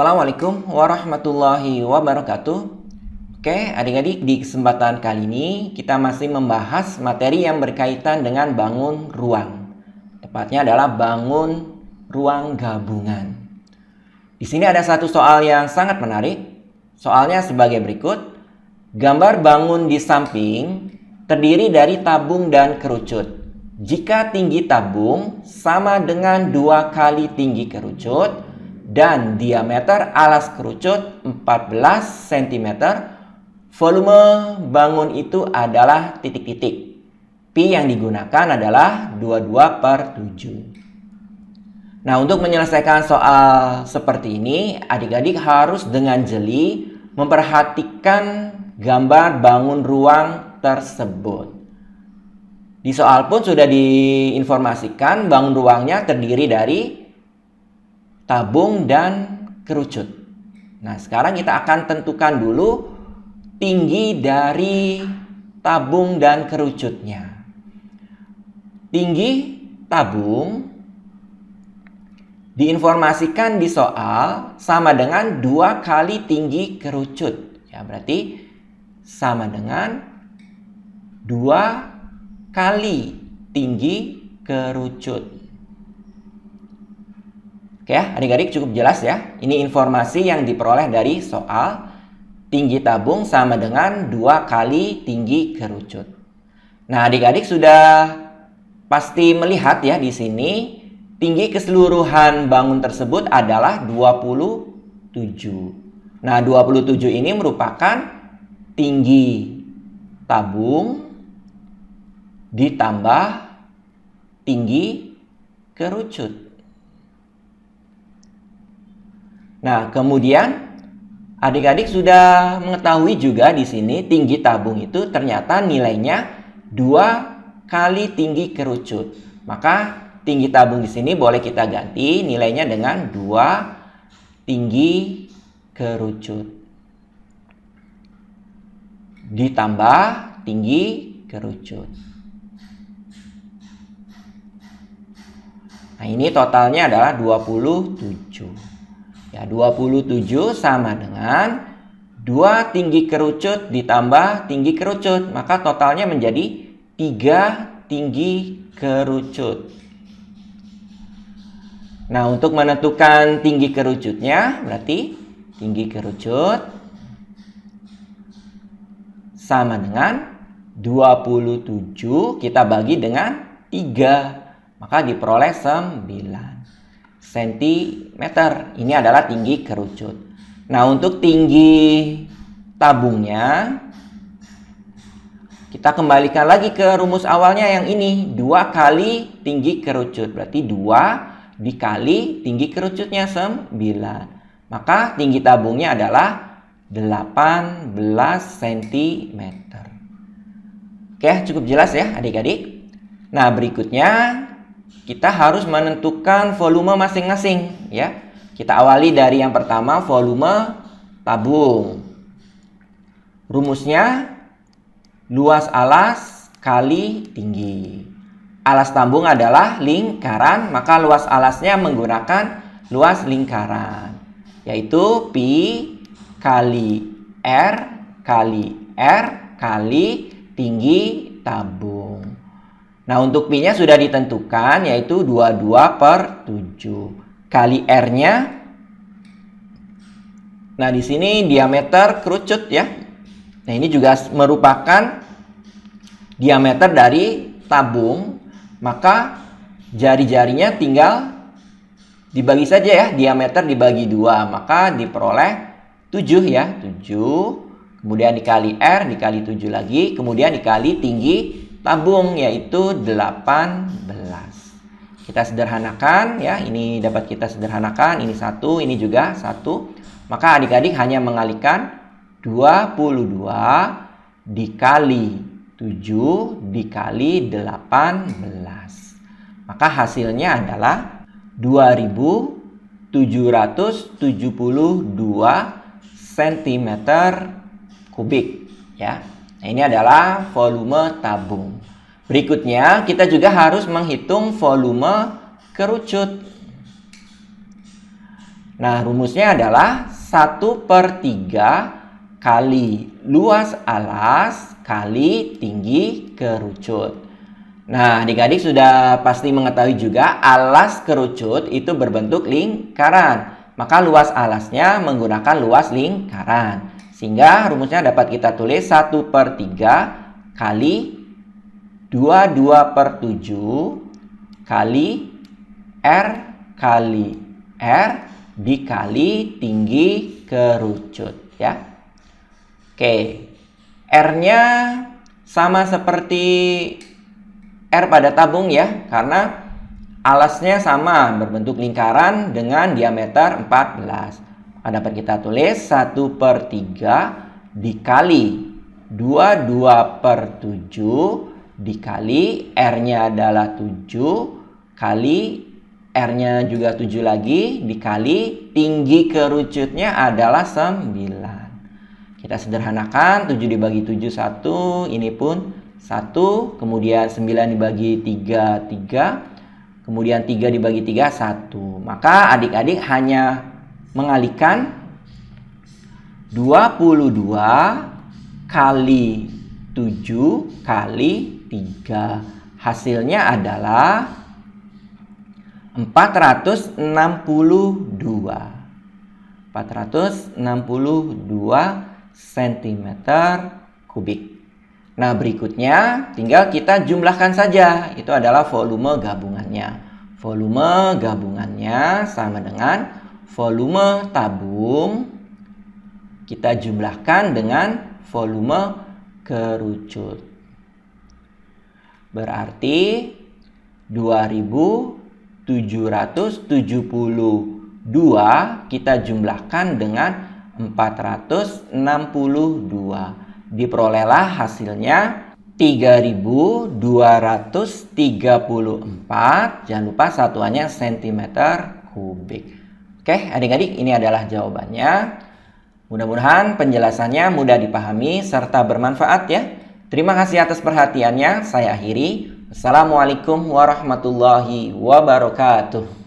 Assalamualaikum warahmatullahi wabarakatuh. Oke, adik-adik, di kesempatan kali ini kita masih membahas materi yang berkaitan dengan bangun ruang. Tepatnya adalah bangun ruang gabungan. Di sini ada satu soal yang sangat menarik. Soalnya sebagai berikut. Gambar bangun di samping terdiri dari tabung dan kerucut. Jika tinggi tabung sama dengan 2 kali tinggi kerucut dan diameter alas kerucut 14 cm, volume bangun itu adalah titik-titik. Pi yang digunakan adalah 22/7. Nah, untuk menyelesaikan soal seperti ini, adik-adik harus dengan jeli memperhatikan gambar bangun ruang tersebut. Di soal pun sudah diinformasikan bangun ruangnya terdiri dari tabung dan kerucut. Nah, sekarang kita akan tentukan dulu tinggi dari tabung dan kerucutnya. Tinggi tabung diinformasikan di soal sama dengan 2 kali tinggi kerucut. Ya, berarti sama dengan 2 kali tinggi kerucut. Oke ya, adik-adik cukup jelas ya. Ini informasi yang diperoleh dari soal. Tinggi tabung sama dengan 2 kali tinggi kerucut. Nah, adik-adik sudah pasti melihat ya di sini tinggi keseluruhan bangun tersebut adalah 27. Nah, 27 ini merupakan tinggi tabung ditambah tinggi kerucut. Nah, kemudian adik-adik sudah mengetahui juga di sini tinggi tabung itu ternyata nilainya 2 kali tinggi kerucut. Maka tinggi tabung di sini boleh kita ganti nilainya dengan 2 tinggi kerucut ditambah tinggi kerucut. Nah, ini totalnya adalah 27. Ya, 27 sama dengan 2 tinggi kerucut ditambah tinggi kerucut. Maka totalnya menjadi 3 tinggi kerucut. Nah, untuk menentukan tinggi kerucutnya, berarti tinggi kerucut sama dengan 27 kita bagi dengan 3. Maka diperoleh 9 cm. Ini adalah tinggi kerucut. Nah, untuk tinggi tabungnya kita kembalikan lagi ke rumus awalnya yang ini, 2 kali tinggi kerucut. Berarti 2 dikali tinggi kerucutnya 9. Maka tinggi tabungnya adalah 18 cm. Oke, cukup jelas ya adik-adik. Nah, berikutnya kita harus menentukan volume masing-masing ya. Kita awali dari yang pertama, volume tabung. Rumusnya luas alas kali tinggi. Alas tabung adalah lingkaran, maka luas alasnya menggunakan luas lingkaran, yaitu pi kali R kali R kali tinggi tabung. Nah, untuk pi-nya sudah ditentukan, yaitu 22/7 kali R-nya. Nah, di sini diameter kerucut ya. Nah, ini juga merupakan diameter dari tabung. Maka jari-jarinya tinggal dibagi saja ya, diameter dibagi 2. Maka diperoleh 7 ya, 7. Kemudian dikali R, dikali 7 lagi. Kemudian dikali tinggi tabung, yaitu 18. Kita sederhanakan ya, ini dapat kita sederhanakan, ini 1, ini juga 1. Maka adik-adik hanya mengalihkan 22 dikali 7 dikali 18. Maka hasilnya adalah 2772 cm kubik ya. Nah, ini adalah volume tabung. Berikutnya kita juga harus menghitung volume kerucut. Nah, rumusnya adalah 1/3 kali luas alas kali tinggi kerucut. Nah, adik-adik sudah pasti mengetahui juga alas kerucut itu berbentuk lingkaran. Maka luas alasnya menggunakan luas lingkaran. Sehingga rumusnya dapat kita tulis 1/3 kali 22/7 kali R kali R dikali tinggi kerucut ya. Oke. R-nya sama seperti R pada tabung ya, karena alasnya sama berbentuk lingkaran dengan diameter 14. Maka dapat kita tulis 1/3 dikali 22/7 dikali R-nya adalah 7 kali R-nya juga 7 lagi dikali tinggi kerucutnya adalah 9. Kita sederhanakan, 7 dibagi 7 1, ini pun 1, kemudian 9 dibagi 3 3, kemudian 3 dibagi 3 1. Maka adik-adik hanya mengalihkan 22 kali 7 kali 3. Hasilnya adalah 462 cm kubik. Nah, berikutnya tinggal kita jumlahkan saja. Itu adalah volume gabungannya. Volume gabungannya sama dengan volume tabung. Kita jumlahkan dengan volume kerucut. Berarti 2772 kita jumlahkan dengan 462. Diperolehlah hasilnya 3234. Jangan lupa satuannya cm kubik. Oke, adik-adik, ini adalah jawabannya. Mudah-mudahan penjelasannya mudah dipahami serta bermanfaat ya. Terima kasih atas perhatiannya. Saya akhiri. Assalamualaikum warahmatullahi wabarakatuh.